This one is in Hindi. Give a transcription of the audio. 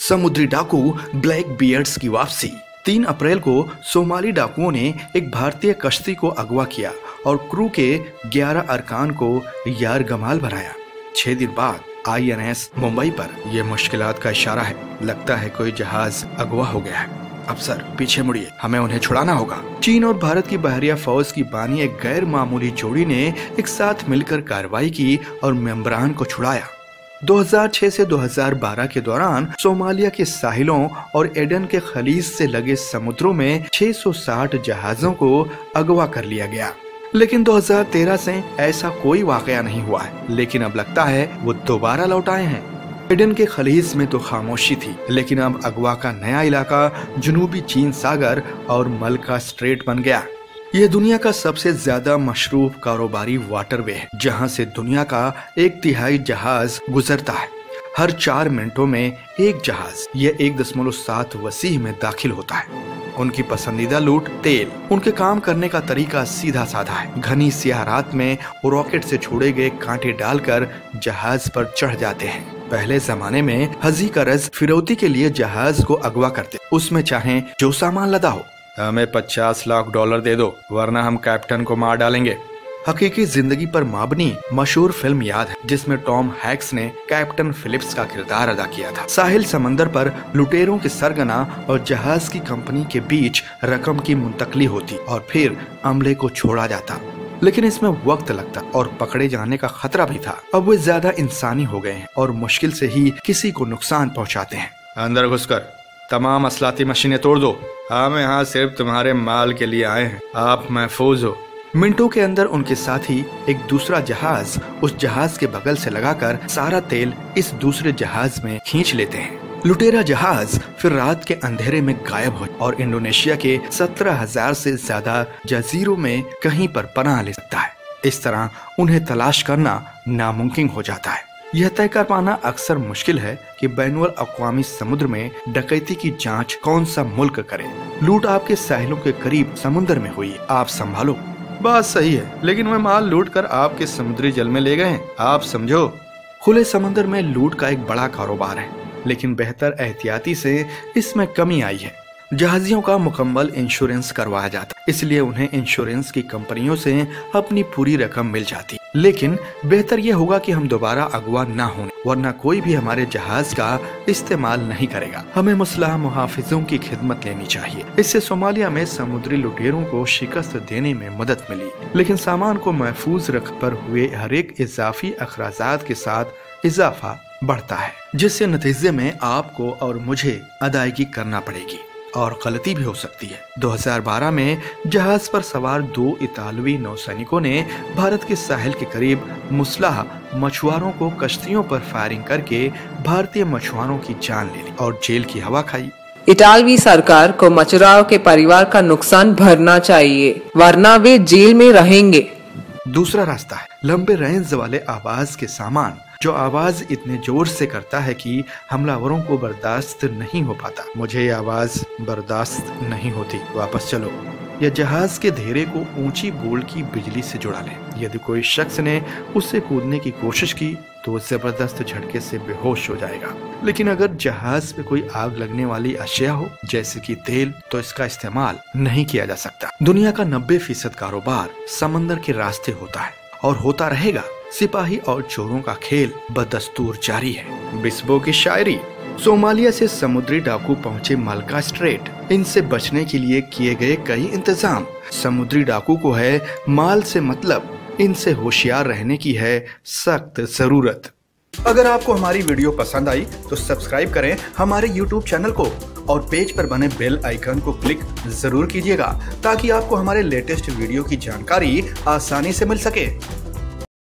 समुद्री डाकू ब्लैक बियर्ड्स की वापसी। 3 अप्रैल को सोमाली डाकुओं ने एक भारतीय कश्ती को अगवा किया और क्रू के 11 अरकान को यारगमाल बनाया। 6 दिन बाद INS मुंबई पर यह मुश्किलात का इशारा है। लगता है कोई जहाज अगवा हो गया है। अफसर पीछे मुड़िए, हमें उन्हें छुड़ाना होगा। चीन और भारत की बहरिया फौज की बानी एक गैर मामूली जोड़ी ने एक साथ मिलकर कार्रवाई की और मेम्बरान को छुड़ाया। 2006 से 2012 के दौरान सोमालिया के साहिलों और एडन के खलीज से लगे समुद्रों में 660 जहाजों को अगवा कर लिया गया। लेकिन 2013 से ऐसा कोई वाकया नहीं हुआ है। लेकिन अब लगता है वो दोबारा लौट आए हैं। एडन के खलीज में तो खामोशी थी, लेकिन अब अगवा का नया इलाका जनूबी चीन सागर और मलका स्ट्रेट बन गया। ये दुनिया का सबसे ज्यादा मशरूफ कारोबारी वाटरवे है, जहां से दुनिया का 1/3 जहाज गुजरता है। हर 4 मिनटों में एक जहाज यह 1.7 वसीह में दाखिल होता है। उनकी पसंदीदा लूट तेल। उनके काम करने का तरीका सीधा साधा है। घनी स्याह रात में रॉकेट से छोड़े गए कांटे डालकर जहाज पर चढ़ जाते हैं। पहले जमाने में हजी करज फिरौती के लिए जहाज को अगवा करते, उसमें चाहे जो सामान लदा हो। हमें $50 लाख दे दो, वरना हम कैप्टन को मार डालेंगे। हकीकी जिंदगी पर मबनी मशहूर फिल्म याद है, जिसमें टॉम हैंक्स ने कैप्टन फिलिप्स का किरदार अदा किया था। साहिल समंदर पर लुटेरों के सरगना और जहाज की कंपनी के बीच रकम की मुंतकली होती और फिर अमले को छोड़ा जाता। लेकिन इसमें वक्त लगता और पकड़े जाने का खतरा भी था। अब वे ज्यादा इंसानी हो गए हैं और मुश्किल से ही किसी को नुकसान पहुंचाते हैं। अंदर घुसकर तमाम असलाती मशीनें तोड़ दो। हम यहाँ सिर्फ तुम्हारे माल के लिए आए हैं, आप महफूज हो। मिनटों के अंदर उनके साथी एक दूसरा जहाज उस जहाज के बगल से लगाकर सारा तेल इस दूसरे जहाज में खींच लेते हैं। लुटेरा जहाज फिर रात के अंधेरे में गायब हो और इंडोनेशिया के 17,000 से ज्यादा जजीरों में कहीं पर पनाह ले सकता है। इस तरह उन्हें तलाश करना नामुमकिन हो जाता है। यह तय कर पाना अक्सर मुश्किल है कि बैनुल अक़वामी समुद्र में डकैती की जांच कौन सा मुल्क करे। लूट आपके साहिलों के करीब समुद्र में हुई, आप संभालो। बात सही है, लेकिन वह माल लूट कर आपके समुद्री जल में ले गए हैं, आप समझो। खुले समुद्र में लूट का एक बड़ा कारोबार है, लेकिन बेहतर एहतियाती से इसमें कमी आई है। जहाजियों का मुकम्मल इंश्योरेंस करवाया जाता, इसलिए उन्हें इंश्योरेंस की कंपनियों से अपनी पूरी रकम मिल जाती। लेकिन बेहतर यह होगा कि हम दोबारा अगवा न हों, वरना कोई भी हमारे जहाज का इस्तेमाल नहीं करेगा। हमें मुस्लह मुहाफिजों की खिदमत लेनी चाहिए। इससे सोमालिया में समुद्री लुटेरों को शिकस्त देने में मदद मिली, लेकिन सामान को महफूज रख पर हुए हर एक इजाफी अखराजात के साथ इजाफा बढ़ता है, जिससे नतीजे में आपको और मुझे अदायगी करना पड़ेगी और गलती भी हो सकती है। 2012 में जहाज पर सवार 2 इतालवी नौसैनिकों ने भारत के साहिल के करीब मुस्लह मछुआरों को कश्तियों पर फायरिंग करके भारतीय मछुआरों की जान ले ली और जेल की हवा खाई। इटालवी सरकार को मछुआरों के परिवार का नुकसान भरना चाहिए, वरना वे जेल में रहेंगे। दूसरा रास्ता है लंबे रेंज वाले आवाज के सामान, जो आवाज इतने जोर से करता है कि हमलावरों को बर्दाश्त नहीं हो पाता। मुझे ये आवाज बर्दाश्त नहीं होती, वापस चलो। या जहाज के धेरे को ऊंची बोल्ट की बिजली से जुड़ा ले। यदि कोई शख्स ने उससे कूदने की कोशिश की तो जबरदस्त झटके से बेहोश हो जाएगा। लेकिन अगर जहाज पे कोई आग लगने वाली अशिया हो, जैसे कि तेल, तो इसका इस्तेमाल नहीं किया जा सकता। दुनिया का 90% कारोबार समंदर के रास्ते होता है और होता रहेगा। सिपाही और चोरों का खेल बदस्तूर जारी है। बिस्बो की शायरी। सोमालिया से समुद्री डाकू पहुंचे मलका स्ट्रेट। इनसे बचने के लिए किए गए कई इंतजाम। समुद्री डाकू को है माल से मतलब, इनसे होशियार रहने की है सख्त जरूरत। अगर आपको हमारी वीडियो पसंद आई तो सब्सक्राइब करें हमारे YouTube चैनल को और पेज पर बने बेल आइकन को क्लिक जरूर कीजिएगा, ताकि आपको हमारे लेटेस्ट वीडियो की जानकारी आसानी से मिल सके।